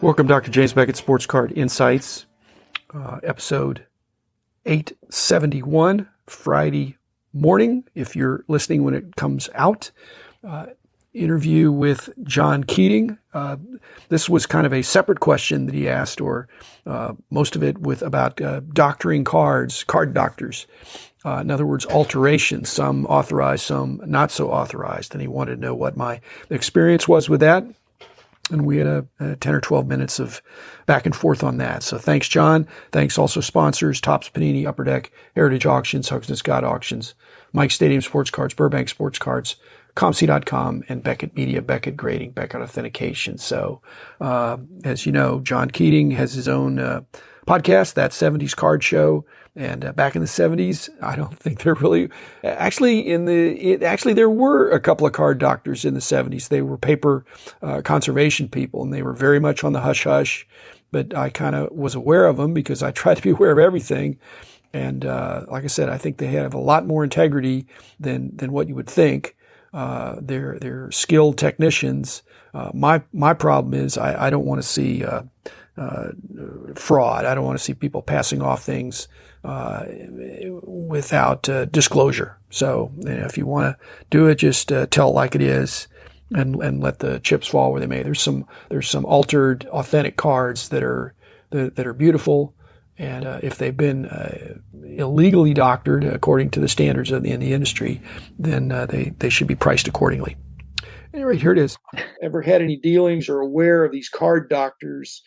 Welcome, Dr. James Beckett, Sports Card Insights, episode 871, Friday morning, if you're listening when it comes out. Interview with John Keating. This was kind of a separate question that he asked, or most of it about doctoring cards, card doctors. In other words, alterations, some authorized, some not so authorized. And he wanted to know what my experience was with that. And we had a 10 or 12 minutes of back and forth on that. So thanks, John. Thanks also sponsors, Topps Panini, Upper Deck, Heritage Auctions, Huggins & Scott Auctions, Mike Stadium Sports Cards, Burbank Sports Cards, ComC.com, and Beckett Media, Beckett Grading, Beckett Authentication. So as you know, John Keating has his own podcast, that 70s Card Show. And back in the 70s, I don't think there really, actually there were a couple of card doctors in the 70s. They were paper conservation people, and they were very much on the hush-hush. But I kind of was aware of them because I tried to be aware of everything. And like I said, I think they have a lot more integrity than what you would think. They're skilled technicians. My problem is I don't want to see fraud. I don't want to see people passing off things without disclosure. So if you want to do it, just tell it like it is, and let the chips fall where they may. There's some altered, authentic cards that are beautiful, and if they've been illegally doctored according to the standards in the industry, then they should be priced accordingly. Anyway, here it is. Ever had any dealings or aware of these card doctors,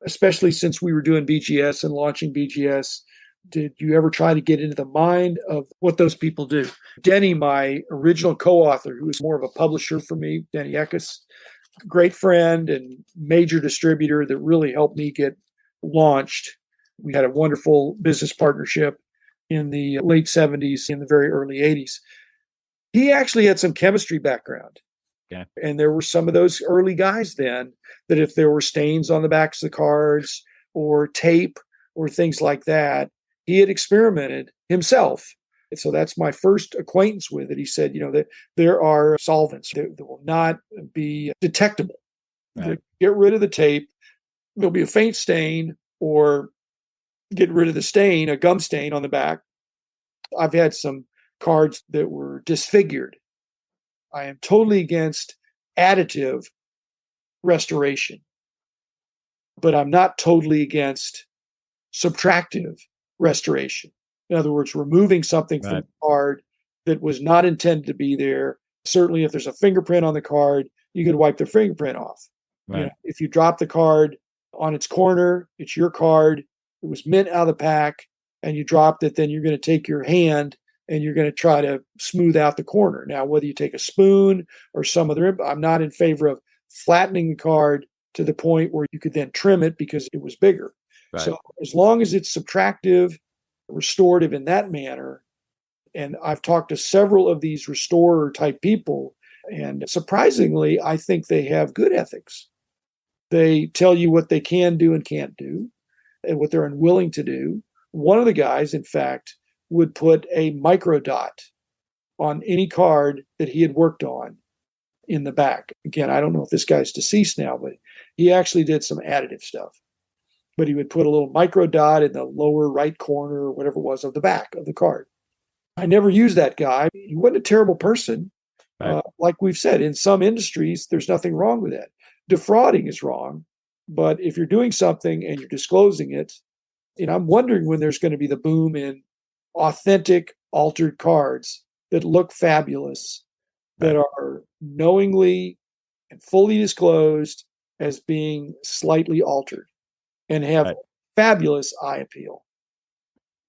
especially since we were doing BGS and launching BGS? Did you ever try to get into the mind of what those people do? Denny, my original co-author, who was more of a publisher for me, Denny Eckes, great friend and major distributor that really helped me get launched. We had a wonderful business partnership in the late 70s, in the very early 80s. He actually had some chemistry background. Yeah. And there were some of those early guys then that if there were stains on the backs of the cards or tape or things like that, he had experimented himself. And so that's my first acquaintance with it. He said, that there are solvents that will not be detectable. Right. Get rid of the tape. There'll be a faint stain, or get rid of the stain, a gum stain on the back. I've had some cards that were disfigured. I am totally against additive restoration, but I'm not totally against subtractive restoration. In other words, removing something from the card that was not intended to be there. Certainly, if there's a fingerprint on the card, you could wipe the fingerprint off. Right. If you drop the card on its corner, it's your card. It was mint out of the pack, and you dropped it, then you're going to take your hand and you're going to try to smooth out the corner. Now, whether you take a spoon or some other, I'm not in favor of flattening the card to the point where you could then trim it because it was bigger. Right. So as long as it's subtractive, restorative in that manner, and I've talked to several of these restorer type people, and surprisingly, I think they have good ethics. They tell you what they can do and can't do, and what they're unwilling to do. One of the guys, in fact, would put a micro dot on any card that he had worked on in the back. Again, I don't know if this guy's deceased now, but he actually did some additive stuff. But he would put a little micro dot in the lower right corner or whatever it was of the back of the card. I never used that guy. He wasn't a terrible person. Right. Like we've said, in some industries, there's nothing wrong with that. Defrauding is wrong. But if you're doing something and you're disclosing it, I'm wondering when there's going to be the boom in authentic altered cards that look fabulous, that are knowingly and fully disclosed as being slightly altered and have fabulous eye appeal.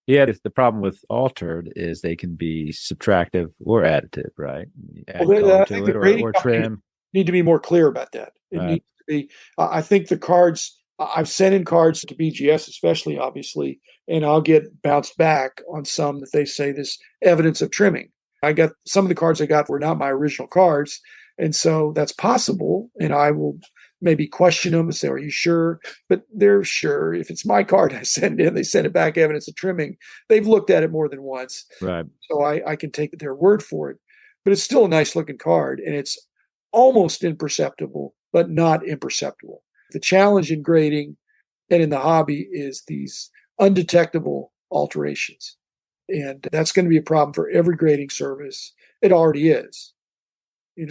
Yeah, the problem with altered is they can be subtractive or additive, right? Add color to it or trim. Need to be more clear about that. It needs to be. I think the cards, I've sent in cards to BGS, especially obviously, and I'll get bounced back on some that they say this evidence of trimming. I got some of the cards I got were not my original cards, and so that's possible. And I will maybe question them and say, "Are you sure?" But they're sure. If it's my card I send in, they send it back evidence of trimming. They've looked at it more than once, right? So I can take their word for it. But it's still a nice looking card, and it's almost imperceptible, but not imperceptible. The challenge in grading and in the hobby is these undetectable alterations. And that's going to be a problem for every grading service. It already is.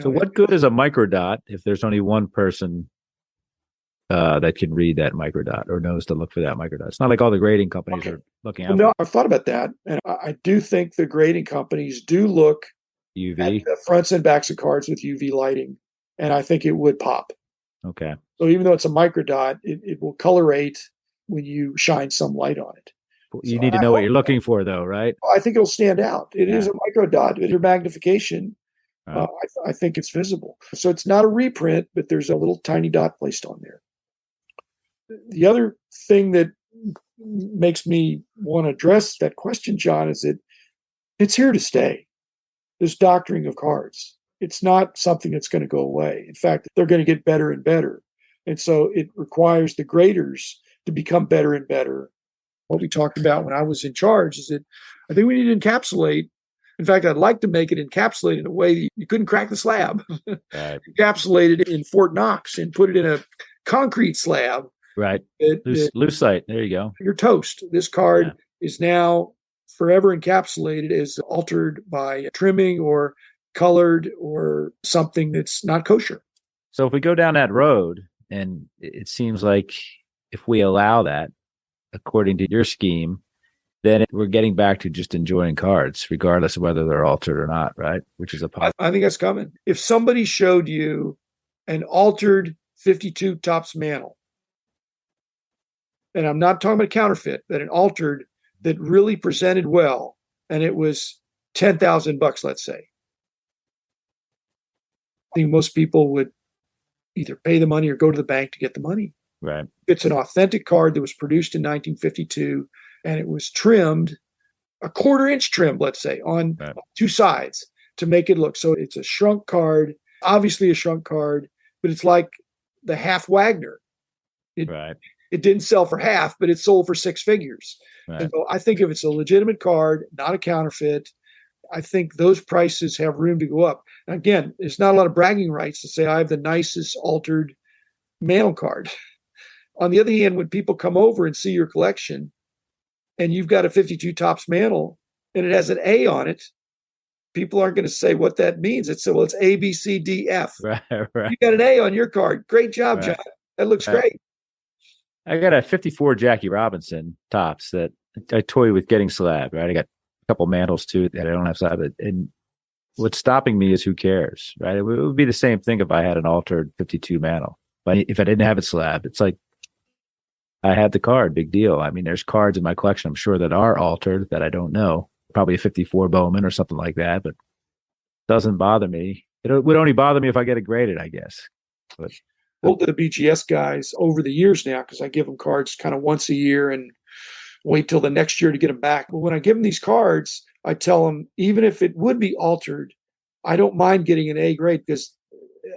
So what good is a microdot if there's only one person that can read that microdot or knows to look for that microdot? It's not like all the grading companies are looking out. No, I've thought about that. And I do think the grading companies do look UV at the fronts and backs of cards with UV lighting. And I think it would pop. Okay. So even though it's a microdot, it will colorate when you shine some light on it. You need to know what you're looking for, though, right? I think it'll stand out. It is a microdot. With your magnification, right. I think it's visible. So it's not a reprint, but there's a little tiny dot placed on there. The other thing that makes me want to address that question, John, is that it's here to stay. This doctoring of cards. It's not something that's going to go away. In fact, they're going to get better and better. And so it requires the graders to become better and better. What we talked about when I was in charge is that I think we need to encapsulate. In fact, I'd like to make it encapsulate in a way that you couldn't crack the slab. Right. Encapsulate it in Fort Knox and put it in a concrete slab. Right. Lucite. There you go. You're toast. This card is now forever encapsulated as altered by trimming or colored or something that's not kosher. So if we go down that road, and it seems like if we allow that, according to your scheme, then we're getting back to just enjoying cards, regardless of whether they're altered or not, right? Which is a positive. I think that's coming. If somebody showed you an altered 52 tops mantle, and I'm not talking about counterfeit, but an altered that really presented well, and it was $10,000, let's say, I think most people would either pay the money or go to the bank to get the money. Right. It's an authentic card that was produced in 1952, and it was trimmed, a 1/4 inch trim, let's say, on two sides to make it look. So it's a shrunk card, obviously a shrunk card, but it's like the half Wagner. It didn't sell for half, but it sold for 6 figures. Right. And so I think if it's a legitimate card, not a counterfeit, I think those prices have room to go up. And again, there's not a lot of bragging rights to say I have the nicest altered mantle card. On the other hand, when people come over and see your collection and you've got a 52 tops mantle and it has an A on it, people aren't going to say what that means. It's A, B, C, D, F. Right. You got an A on your card. Great job, John. That looks great. I got a 54 Jackie Robinson tops that I toy with getting slab, right? I got a couple mantles too that I don't have slab. And what's stopping me is who cares, right? It would be the same thing if I had an altered 52 mantle. But if I didn't have it slab, it's like I had the card, big deal. I mean, there's cards in my collection, I'm sure, that are altered that I don't know. Probably a 54 Bowman or something like that, but it doesn't bother me. It would only bother me if I get it graded, I guess. But well, the BGS guys over the years now, because I give them cards kind of once a year and wait till the next year to get them back. But when I give them these cards, I tell them, even if it would be altered, I don't mind getting an A grade because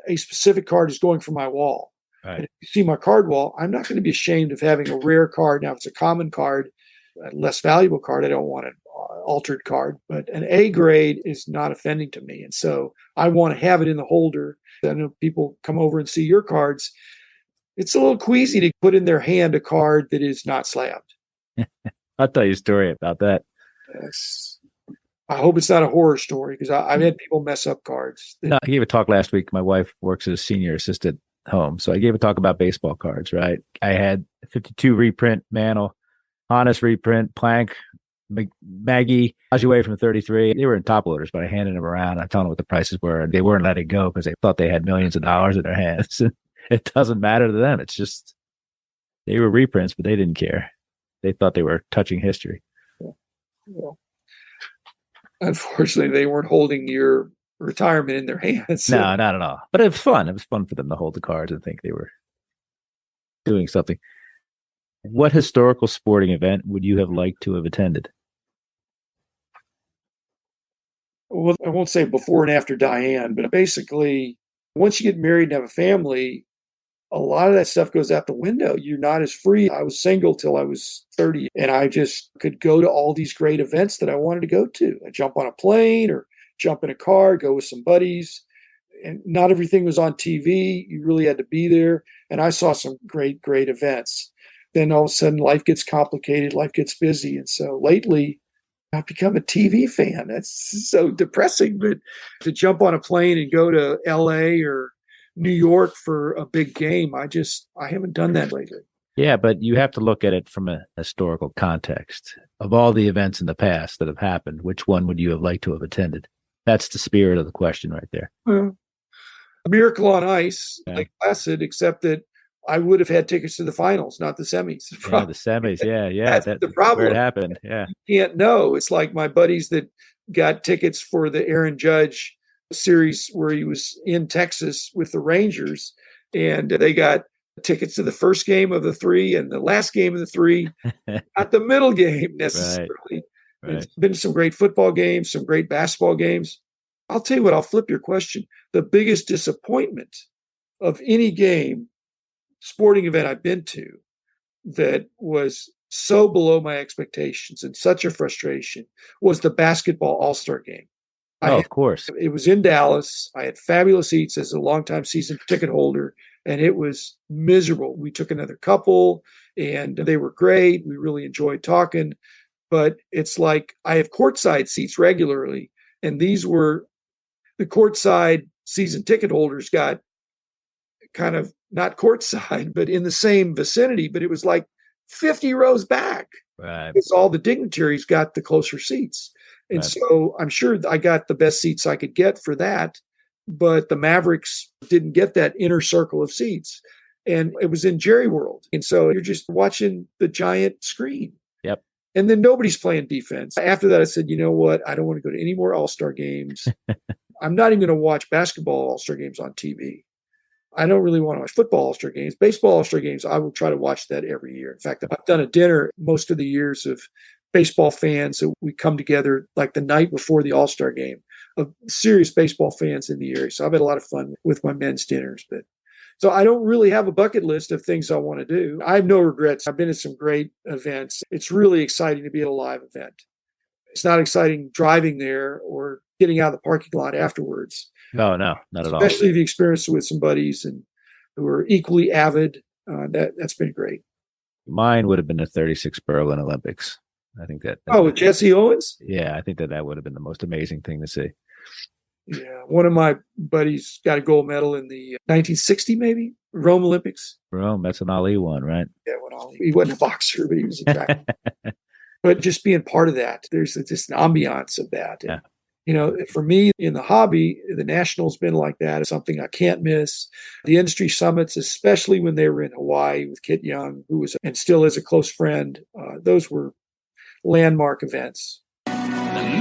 a specific card is going for my wall. Right. And if you see my card wall, I'm not going to be ashamed of having a rare card. Now, if it's a common card, a less valuable card, I don't want an altered card. But an A grade is not offending to me. And so I want to have it in the holder. I know people come over and see your cards. It's a little queasy to put in their hand a card that is not slabbed. I'll tell you a story about that. Yes. I hope it's not a horror story because I've had people mess up cards. No, I gave a talk last week. My wife works as a senior assistant home. So I gave a talk about baseball cards, right? I had 52 reprint mantle, Honest reprint, Plank, Maggie, Ajue from 33. They were in top loaders, but I handed them around. I told them what the prices were, and they weren't letting go because they thought they had millions of dollars in their hands. It doesn't matter to them. It's just they were reprints, but they didn't care. They thought they were touching history. Yeah. Unfortunately, they weren't holding your retirement in their hands. No, not at all. But it was fun. It was fun for them to hold the cards and think they were doing something. What historical sporting event would you have liked to have attended? Well, I won't say before and after Diane, but basically, once you get married and have a family, a lot of that stuff goes out the window. You're not as free. I was single till I was 30, and I just could go to all these great events that I wanted to go to. I jump on a plane or jump in a car, go with some buddies. and not everything was on TV. You really had to be there. And I saw some great, great events. Then all of a sudden life gets complicated, life gets busy. And so lately I've become a TV fan. That's so depressing, but to jump on a plane and go to LA or New York for a big game, I haven't done that lately. Yeah, but you have to look at it from a historical context. Of all the events in the past that have happened, which one would you have liked to have attended? That's the spirit of the question right there. Well, Miracle on Ice, Yeah. like Placid, except that I would have had tickets to the finals, not the semis. Yeah, the semis. Yeah. That's the problem. Where it happened. Yeah. You can't know. It's like my buddies that got tickets for the Aaron Judge series where he was in Texas with the Rangers, and they got tickets to the first game of the three and the last game of the three, not the middle game necessarily. Right. It's been some great football games, some great basketball games. I'll tell you what, I'll flip your question. The biggest disappointment of any game, sporting event I've been to that was so below my expectations and such a frustration was the basketball All-Star game. Of course. It was in Dallas. I had fabulous seats as a longtime season ticket holder, and it was miserable. We took another couple, and they were great. We really enjoyed talking. But it's like I have courtside seats regularly, and these were the courtside season ticket holders got kind of not courtside, but in the same vicinity, but it was like 50 rows back. Right. Because all the dignitaries got the closer seats. And Right. so I'm sure I got the best seats I could get for that, but the Mavericks didn't get that inner circle of seats. And it was in Jerry World. And so you're just watching the giant screen. Yep. And then nobody's playing defense. After that, I said, you know what? I don't want to go to any more All-Star games. I'm not even going to watch basketball All-Star games on TV. I don't really want to watch football All-Star games. Baseball All-Star games, I will try to watch that every year. In fact, I've done a dinner most of the years of baseball fans. So we come together like the night before the All-Star game of serious baseball fans in the area. So I've had a lot of fun with my men's dinners. But so I don't really have a bucket list of things I want to do. I have no regrets. I've been at some great events. It's really exciting to be at a live event. It's not exciting driving there or getting out of the parking lot afterwards. No, not at all. Especially if you experience it with some buddies and who are equally avid. That's been great. Mine would have been the 36 Berlin Olympics. I think that. With Jesse Owens? Yeah, I think that would have been the most amazing thing to see. Yeah, one of my buddies got a gold medal in the 1960 maybe Rome Olympics. Rome, that's an Ali one, right? Yeah, he wasn't a boxer, but he was a track. But just being part of that, there's just an ambiance of that. Yeah. You know, for me in the hobby, the National's been like that. It's something I can't miss. The industry summits, especially when they were in Hawaii with Kit Young, who was and still is a close friend, those were landmark events. The man